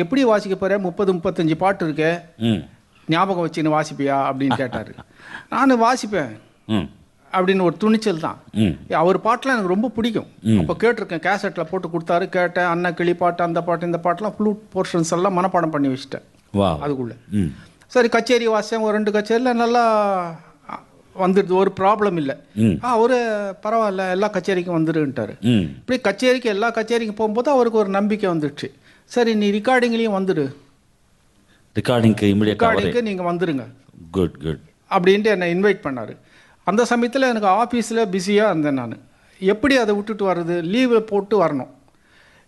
எப்படி வாசிக்க போற 30-35 பாட்டு இருக்கு, ஞாபகம் வச்சுன்னு வாசிப்பியா அப்படின்னு கேட்டார். நான் வாசிப்பேன் அப்படின்னு ஒரு துணிச்சல் தான். அவர் பாட்டெலாம் எனக்கு ரொம்ப பிடிக்கும். அப்போ கேட்டிருக்கேன், கேசட்டில் போட்டு கொடுத்தாரு, கேட்டேன். அண்ணா கிளி பாட்டு, அந்த பாட்டு, இந்த பாட்டெலாம் ஃப்ளூட் போர்ஷன்ஸ் எல்லாம் மனப்பாடம் பண்ணி வச்சுட்டேன் அதுக்குள்ளே. சரி, கச்சேரி வாசித்தேன். ஒரு 2 கச்சேரியில் நல்லா வந்துடுது, ஒரு ப்ராப்ளம் இல்லை. அவரு பரவாயில்ல, எல்லா கச்சேரிக்கும் வந்துடுன்ட்டார். இப்படி கச்சேரிக்கு எல்லா கச்சேரிக்கும் போகும்போது அவருக்கு ஒரு நம்பிக்கை வந்துடுச்சு. சரி, நீ ரெக்கார்டிங்லேயும் வந்துடு, ரெக்கார்டிங்க்கு நீங்கள் வந்துடுங்க, குட் குட் அப்படின்ட்டு என்னை இன்வைட் பண்ணார். அந்த சமயத்தில் எனக்கு ஆஃபீஸில் பிஸியாக இருந்தேன். நான் எப்படி அதை விட்டுட்டு வர்றது, லீவை போட்டு வரணும்,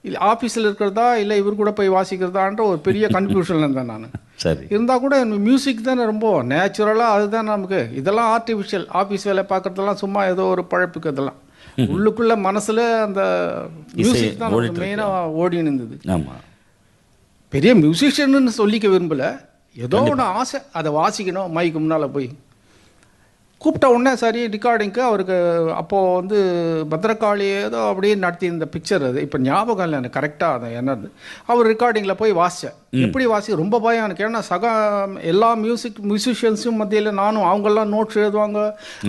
இல்லை ஆஃபீஸில் இருக்கிறதா இல்லை இவர் கூட போய் வாசிக்கிறதான்ற ஒரு பெரிய கன்ஃபியூஷனில் இருந்தேன் நான். சரி, இருந்தால் கூட மியூசிக் தானே ரொம்ப நேச்சுரலாக, அதுதான் நமக்கு. இதெல்லாம் ஆர்டிஃபிஷியல், ஆஃபீஸ் வேலை பார்க்குறதெல்லாம் சும்மா ஏதோ ஒரு பழப்புக்கு. அதெல்லாம் உள்ளுக்குள்ளே மனசில் அந்த மியூசிக் தான் மெயினாக ஓடின்னு இருந்தது. ஆமாம், பெரிய மியூசிஷியன்னு சொல்லிக்க விரும்பலை, ஏதோ ஒன்று ஆசை, அதை வாசிக்கணும். மைக்கு முன்னால் போய் கூப்பிட்ட உடனே சரி ரெக்கார்டிங்க்கு அவருக்கு அப்போது வந்து பத்ரகாளி ஏதோ அப்படியே நடத்தியிருந்த பிக்சர். அது இப்போ ஞாபகம் இல்லை எனக்கு கரெக்டாக. அது என்னது, அவர் ரெக்கார்டிங்கில் போய் வாசித்தேன். எப்படி ரொம்ப பயம் எனக்கு. ஏன்னா எல்லா மியூசிஷியன்ஸும் மத்தியில் நானும், அவங்கெல்லாம் நோட்ஸ் எழுதுவாங்க,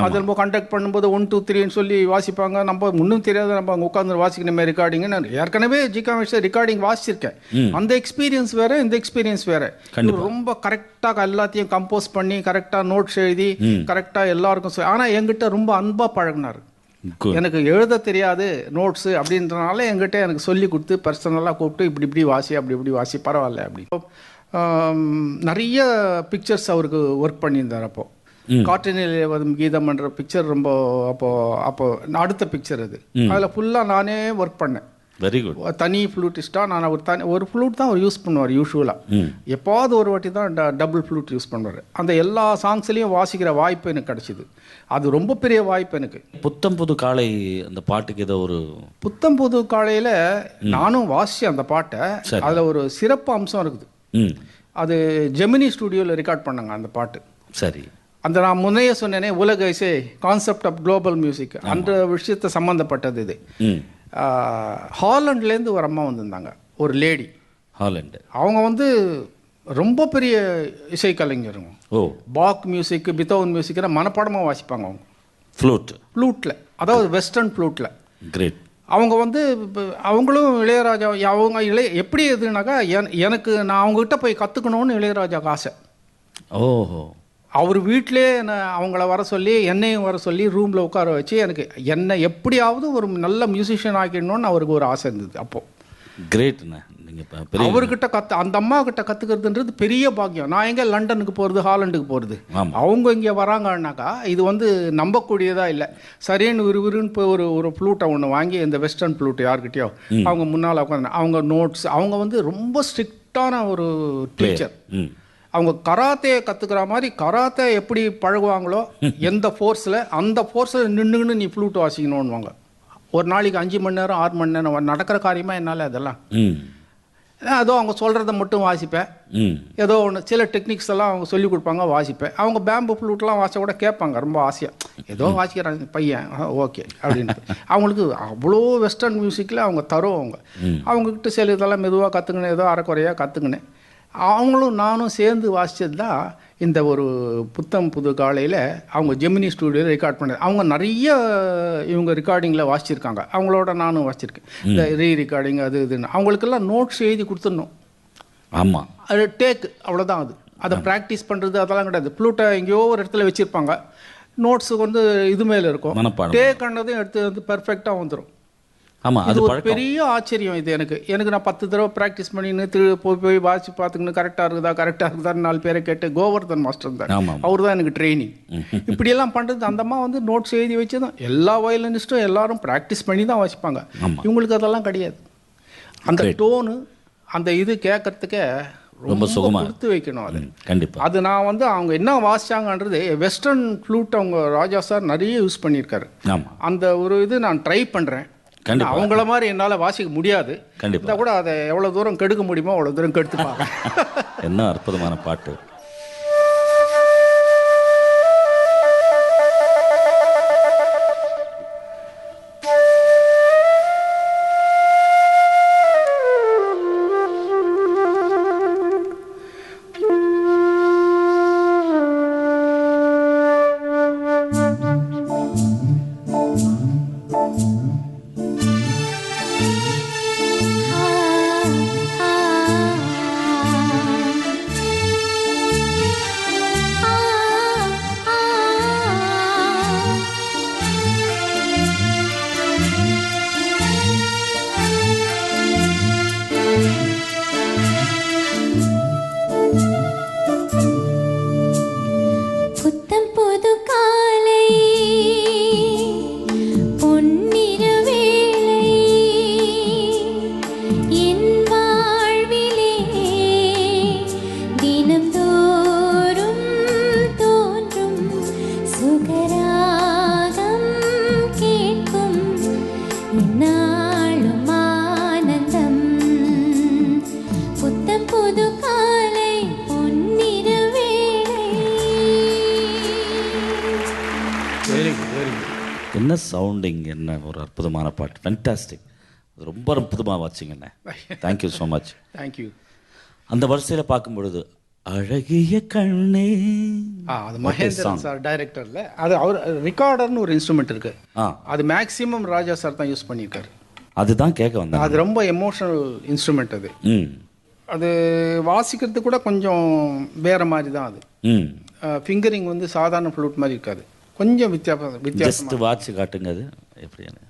அதை நம்ம கண்டக்ட் பண்ணும்போது 1 2 3ன்னு சொல்லி வாசிப்பாங்க. நம்ம முன்னும் தெரியாத நம்ம அங்கே உட்காந்து வாசிக்கணுமே ரெக்கார்டிங்கு. நான் ஏற்கனவே ஜிகாமேஷ் ரெக்கார்டிங் வாசிச்சிருக்கேன். அந்த எக்ஸ்பீரியன்ஸ் வேறு, இந்த எக்ஸ்பீரியன்ஸ் வேறு. ரொம்ப கரெக்டாக எல்லாத்தையும் கம்போஸ் பண்ணி கரெக்டாக நோட்ஸ் எழுதி கரெக்டாக எல்லாருக்கும். ஆனால் என்கிட்ட ரொம்ப அன்பாக பழகினார். எனக்கு எழுத தெரியாது நோட்ஸு அப்படின்றனால என்கிட்ட எனக்கு சொல்லி கொடுத்து பர்சனலாக கூப்பிட்டு இப்படி இப்படி வாசி, அப்படி இப்படி வாசி, பரவாயில்ல அப்படி. நிறைய பிக்சர்ஸ் அவருக்கு ஒர்க் பண்ணியிருந்தார். அப்போது காற்றினில் கீதம்ன்ற பிக்சர் ரொம்ப அப்போ அடுத்த பிக்சர் அது. அதில் ஃபுல்லாக நானே ஒர்க் பண்ணேன். Very good. தனி ஃப்ளூட்டிஸ்டாக நான் ஒரு ஃப்ளூட் தான் அவர் யூஸ் பண்ணுவார் யூஸ்வலாக. எப்போது ஒரு வாட்டி தான் டபுள் ஃப்ளூட் யூஸ் பண்ணுவார். அந்த எல்லா சாங்ஸ்லேயும் வாசிக்கிற வாய்ப்பு எனக்கு கிடச்சிது. அது ரொம்ப பெரிய வாய்ப்பு எனக்கு. புத்தம் புது காலை அந்த பாட்டுக்கு ஏதோ ஒரு புத்தம் புது காலையில் நானும் வாசித்தேன் அந்த பாட்டை. அதில் ஒரு சிறப்பு அம்சம் இருக்குது. அது ஜெமினி ஸ்டுடியோவில் ரெக்கார்ட் பண்ணாங்க அந்த பாட்டு. சரி, அந்த நான் முன்னையே சொன்னேனே உலக இசை கான்செப்ட் ஆஃப் குளோபல் மியூசிக், அந்த விஷயத்தை சம்மந்தப்பட்டது இது. ஹாலண்ட்லேருந்து ஒரு அம்மா வந்திருந்தாங்க, ஒரு லேடி. ஹாலண்டு அவங்க வந்து ரொம்ப பெரிய இசைக்கலைஞருங்க. பாக் மியூசிக், பித்தோவன் மியூசிக்னா மனப்பாடமாக வாசிப்பாங்க அவங்க ஃப்ளூட்டில், அதாவது வெஸ்டர்ன் ஃப்ளூட்டில். கிரேட். அவங்க வந்து அவங்களும் இளையராஜா, அவங்க எப்படி எதுனாக்கா எனக்கு நான் அவங்ககிட்ட போய் கற்றுக்கணும்னு இளையராஜாவுக்கு ஆசை. ஓஹோ. அவர் வீட்டிலே அவங்கள வர சொல்லி என்னையும் வர சொல்லி ரூமில் உட்கார வச்சு எனக்கு என்னை எப்படியாவது ஒரு நல்ல மியூசிஷியன் ஆக்கிடணும்னு அவருக்கு ஒரு ஆசை இருந்தது. அப்போது கிரேட்ண்ணே. நீங்கள் அவர்கிட்ட அந்த அம்மா கிட்ட கற்றுக்கிறதுன்றது பெரிய பாக்கியம். நான் எங்கே லண்டனுக்கு போகிறது, ஹாலண்டுக்கு போகிறது, அவங்க இங்கே வராங்கன்னாக்கா இது வந்து நம்பக்கூடியதாக இல்லை. சரின்னு விறுவிறுன்னு போய் ஒரு ஃப்ளூட்டை ஒன்று வாங்கி, இந்த வெஸ்டர்ன் ஃப்ளூட் யார்கிட்டயோ அவங்க முன்னால் உட்காந்து அவங்க நோட்ஸ், அவங்க வந்து ரொம்ப ஸ்ட்ரிக்டான ஒரு டீச்சர். அவங்க கராத்தையை கற்றுக்கிற மாதிரி கராத்தே எப்படி பழகுவாங்களோ எந்த ஃபோர்ஸில், அந்த ஃபோர்ஸில் நின்றுன்னு நீ ஃப்ளூட் வாசிக்கணும்னுவாங்க. ஒரு நாளைக்கு 5 மணி நேரம் 6 மணி நேரம் நடக்கிற காரியமாக என்னால் அதெல்லாம். ஏதோ அவங்க சொல்கிறத மட்டும் வாசிப்பேன். ஏதோ ஒன்று சில டெக்னிக்ஸ் எல்லாம் அவங்க சொல்லிக் கொடுப்பாங்க, வாசிப்பேன். அவங்க பேம்பு ஃப்ளூட்லாம் வாச கூட கேட்பாங்க ரொம்ப ஆசையாக, ஏதோ வாசிக்கிறாங்க பையன், ஓகே அப்படின்ட்டு. அவங்களுக்கு அவ்வளோ வெஸ்டர்ன் மியூசிக்கில் அவங்க தருவாங்க. அவங்கக்கிட்ட சில இதெல்லாம் மெதுவாக கற்றுக்கினேன், ஏதோ அரைக்குறையாக கற்றுக்கினேன். அவங்களும் நானும் சேர்ந்து வாசித்தது தான் இந்த ஒரு புத்தம் புது காலையில் அவங்க ஜெமினி ஸ்டுடியோவில் ரெக்கார்ட் பண்ணது. அவங்க நிறைய இவங்க ரெக்கார்டிங்கில் வாசிச்சிருக்காங்க, அவங்களோட நானும் வாசிச்சிருக்கேன். இந்த ரெக்கார்டிங் அது இதுன்னு அவங்களுக்கெல்லாம் நோட்ஸ் எழுதி கொடுத்துடணும். ஆமாம், அது டேக் அவ்வளோதான். அதை ப்ராக்டிஸ் பண்ணுறது அதெல்லாம் கிடையாது. ஃப்ளூட்டை எங்கேயோ ஒரு இடத்துல வச்சுருப்பாங்க, நோட்ஸு வந்து இது மேலே இருக்கும், டேக் ஆனதும் எடுத்து வந்து பர்ஃபெக்டாக வந்துடும். ஆமாம், அது ஒரு பெரிய ஆச்சரியம் இது எனக்கு நான் 10 தடவை ப்ராக்டிஸ் பண்ணின்னு போய் வாசி பார்த்துக்கணும், கரெக்டாக இருக்குதான்னு 4 பேரை கேட்டு. கோவர்தன் மாஸ்டர் தான், அவர் தான் எனக்கு ட்ரைனிங். இப்படியெல்லாம் பண்ணுறது அந்த அம்மா வந்து நோட்ஸ் எழுதி வச்சு தான் எல்லா வயலினிஸ்ட்டும் எல்லாரும் ப்ராக்டிஸ் பண்ணி தான் வாசிப்பாங்க. இவங்களுக்கு அதெல்லாம் கிடையாது. அந்த டோனு அந்த இது கேட்கறதுக்கே ரொம்ப சுகமாக கொடுத்து வைக்கணும். அது கண்டிப்பாக. அது நான் வந்து அவங்க என்ன வாசிச்சாங்கன்றது வெஸ்டர்ன் ஃப்ளூட் அவங்க ராஜா சார் நிறைய யூஸ் பண்ணியிருக்காரு. அந்த ஒரு இது நான் ட்ரை பண்ணுறேன். அவங்கள மாதிரி என்னால் வாசிக்க முடியாது. கண்டிப்பாக கூட அதை எவ்வளோ தூரம் கெடுக்க முடியுமோ அவ்வளோ தூரம் கெடுத்துப்பாங்க. என்ன அற்புதமான பாட்டு. புது காலை பொன்னிற வேளை. Very good very good. என்ன சவுண்டிங், என்ன ஒரு அற்புதமான பாட்டு, ஃபென்டாஸ்டிக். ரொம்ப அற்புதமாக வச்சிங்கண்ணே. Thank you so much. தேங்க்யூ. அந்த வரிசையில் பார்க்கும் பொழுது அழகிய கண்ணே, அது மகேந்திரன் சார் டைரக்டரில். அது அவர் ரிகார்டர்னு ஒரு இன்ஸ்ட்ருமெண்ட் இருக்கு. அது மேக்ஸிமம் ராஜா சார் தான் யூஸ் பண்ணியிருக்காரு. அதுதான் கேட்க வந்தேன். அது ரொம்ப எமோஷனல் இன்ஸ்ட்ருமெண்ட் அது. அது வாசிக்கிறது கூட கொஞ்சம் வேற மாதிரி தான் அது. ஃபிங்கரிங் வந்து சாதாரண ஃப்ளூட் மாதிரி இருக்காது, கொஞ்சம் வித்தியாசம். ஜஸ்ட் வாட்ச் காட்டுங்க அது எப்படின்னு.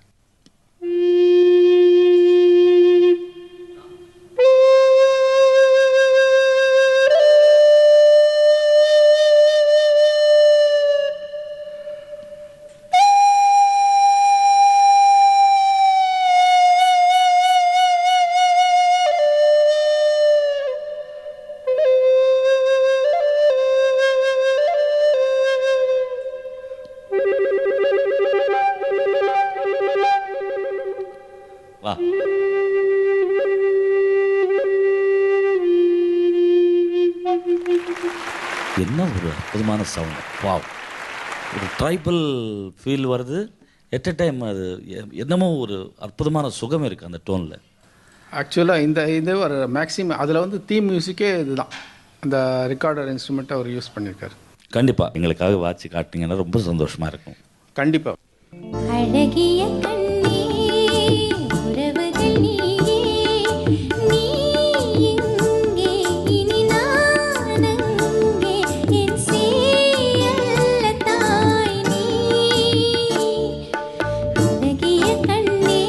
வா. என்ன ஒரு அற்புதமான சவுண்ட். வாவ். ஒரு ட்ரைபல் ஃபீல் வருது எட் எ டைம். அது என்னமோ ஒரு அற்புதமான சுகம் இருக்குது அந்த டோனில். ஆக்சுவலாக இது ஒரு மேக்ஸிமம் அதில் வந்து தீம் மியூசிக்கே இதுதான். அந்த ரெக்கார்டர் இன்ஸ்ட்ருமெண்ட்டை அவர் யூஸ் பண்ணியிருக்காரு. கண்டிப்பாக எங்களுக்காக வாட்சி காட்டினீங்கன்னா ரொம்ப சந்தோஷமாக இருக்கும். கண்டிப்பாக. அழகிய கண்ணே உறவுகள் நீயே, நீ எங்கே இனி நான் அங்கே, என் சேயல்ல தாய் நீ. அழகிய கண்ணே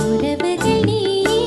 உறவுகள் நீயே.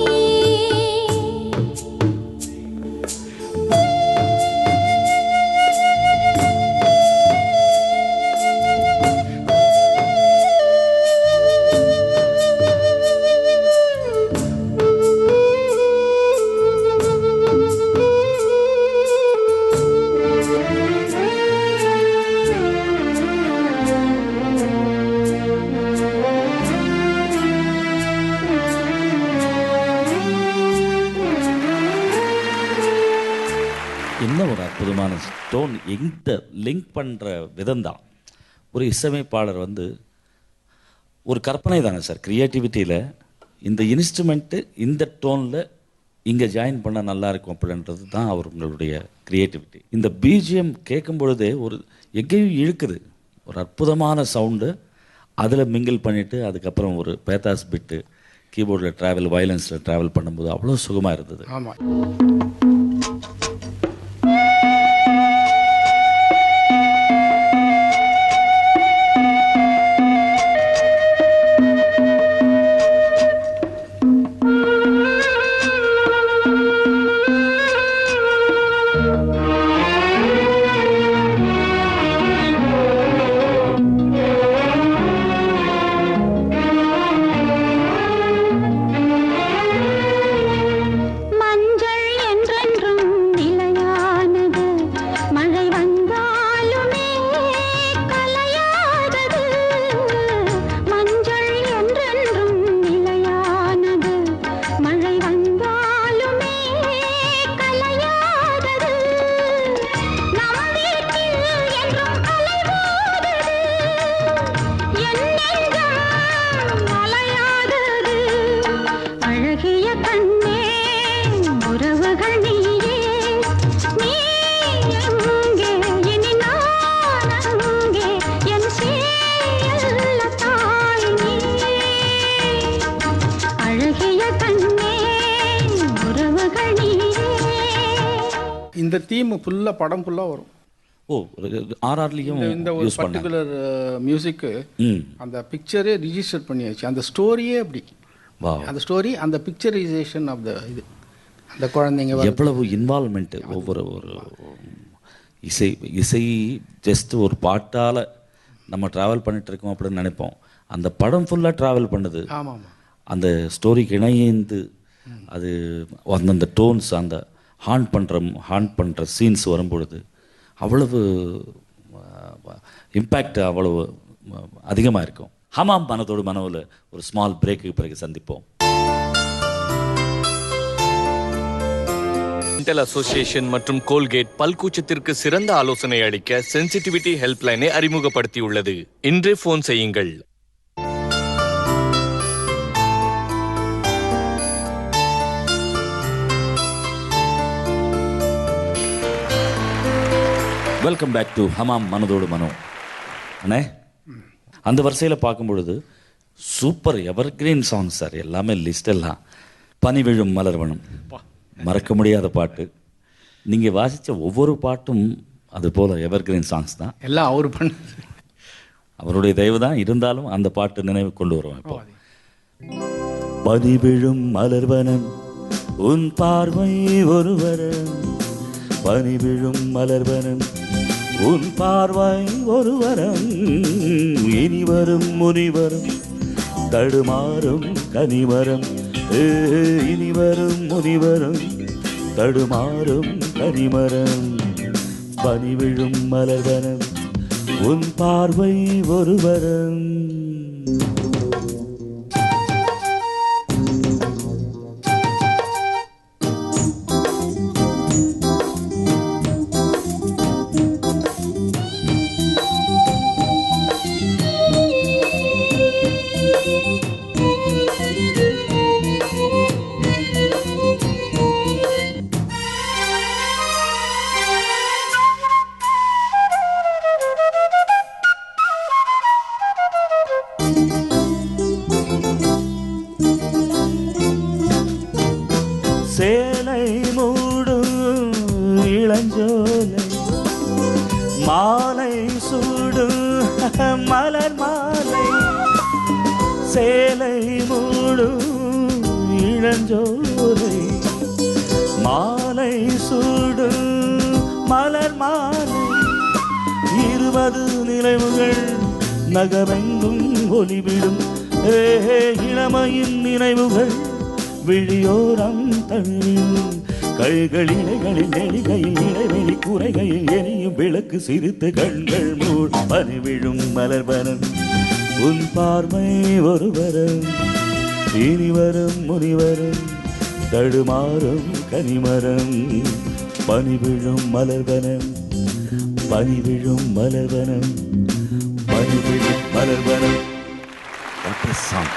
என்ன ஒரு அற்புதமான டோன். எந்த லிங்க் பண்ணுற விதம் தான். ஒரு இசையமைப்பாளர் வந்து ஒரு கற்பனை தானே சார், க்ரியேட்டிவிட்டியில் இந்த இன்ஸ்ட்ருமெண்ட்டு இந்த டோனில் இங்கே ஜாயின் பண்ண நல்லாயிருக்கும் அப்படின்றது தான் அவங்களுடைய க்ரியேட்டிவிட்டி. இந்த பிஜிஎம் கேட்கும் பொழுதே ஒரு எங்கேயும் இழுக்குது. ஒரு அற்புதமான சவுண்டு அதில் மிங்கிள் பண்ணிவிட்டு அதுக்கப்புறம் ஒரு பேத்தாஸ் பிட்டு கீபோர்டில் ட்ராவல், வயலன்ஸில் ட்ராவல் பண்ணும்போது அவ்வளோ சுகமாக இருந்தது. ஆமாம். மஞ்சள் என்றென்றும் நிலையானது, மழை வந்தாலுமே கலையாதது. மஞ்சள் என்றென்றும் நிலையானது, மழை வந்தாலுமே கலையாதது. நம் வீட்டில் என்றும் கலைவாதது, என் நெஞ்சம் அலையாதது. அழகிய கண்ணே உறவுகள் நீயே, நீ எங்கே இனி நான் அங்கே, என் சேயல்ல தாய் நீ. அழகிய கண்ணே உறவுகள் நீயே. இந்த தீம் ஃபுல்லாக படம் ஃபுல்லாக வரும். ஓ, ஆர்ஆர்லேயும் இந்த ஒரு யூஸ் பண்ணாங்க. பர்டிகுலர் மியூசிக்கு அந்த பிக்சரே ரிஜிஸ்டர் பண்ணியாச்சு. அந்த ஸ்டோரியே அப்படி. வா, அந்த ஸ்டோரி, அந்த பிக்சரைசேஷன் ஆஃப் த இது, அந்த குழந்தைங்க எவ்வளவு இன்வால்மெண்ட்டு. ஒவ்வொரு ஒரு இசை ஜஸ்ட் ஒரு பாட்டால் நம்ம ட்ராவல் பண்ணிட்டு இருக்கோம் அப்படின்னு நினைப்போம். அந்த படம் ஃபுல்லாக ட்ராவல் பண்ணுது. ஆமாம் ஆமாம். அந்த ஸ்டோரிக்கு இணைந்து அது அந்தந்த டோன்ஸ், அந்த ஹாண்ட் பண்ணுற சீன்ஸ் வரும்பொழுது அவ்வளவு இம்பேக்ட் அவ்வளவு அதிகமாக இருக்கும். ஹமாம் மனதோடு மனவில் ஒரு ஸ்மால் பிரேக்கு பிறகு சந்திப்போம். டென்டல் அசோசியேஷன் மற்றும் கோல்கேட் பல்கூச்சத்திற்கு சிறந்த ஆலோசனை அளிக்க சென்சிட்டிவிட்டி ஹெல்ப்லைனை அறிமுகப்படுத்தியுள்ளது. இன்றே போன் செய்யுங்கள். வெல்கம் பேக் டு ஹமாம் மனதோடு மனோ. அண்ணே, அந்த வரிசையில் பார்க்கும் பொழுது சூப்பர் எவர்கிரீன் சாங்ஸ் சார். எல்லாமே லிஸ்ட் எல்லாம். பனி விழும் மலர்வனம் மறக்க முடியாத பாட்டு. நீங்கள் வாசித்த ஒவ்வொரு பாட்டும் அது போல் எவர்கிரீன் சாங்ஸ் தான். எல்லாம் அவர் பண்ணது, அவருடைய தயவு தான். இருந்தாலும் அந்த பாட்டு நினைவு கொண்டு வருவோம். இப்போ பனி விழும் மலர்வனம் உன் பார்வை ஒருவரம், பனி விழும் மலர்வனம் உன் பார்வை ஒருவரம், இனி வரும் முனிவரும் தடுமாறும் கனிமரம், இனி வரும் முனிவரும் தடுமாறும் கனிமரம், பனி விழும் மலர்வனம் உன் பார்வை ஒருவரம். சேலை மூடும் இளஞ்சோலை மாலை சூடும் மலர் மாலை, சேலை மூடும் இளஞ்சோலை மாலை சூடும் மலர் மாலை, 20 நினைவுகள் நகரெங்கும் ஒளிவிடும், இளமையின் நினைவுகள் விழியோரம் தழுவிடும், கைகள் இலைகளில் நெளிகையில் இடைவெளி குறைகையில் எரியும் விளக்கு சிரித்து கண்கள் மூள், பனி விழும் மலர்வனம் உன் பார்வை ஒருவரம், இனி வரும் முனிவரும் தடுமாறும் கனிமரம், பனி விழும் மலர்வனம், பனி விழும் மலர்வனம், பனி விழும் மலர்வனம். What a song.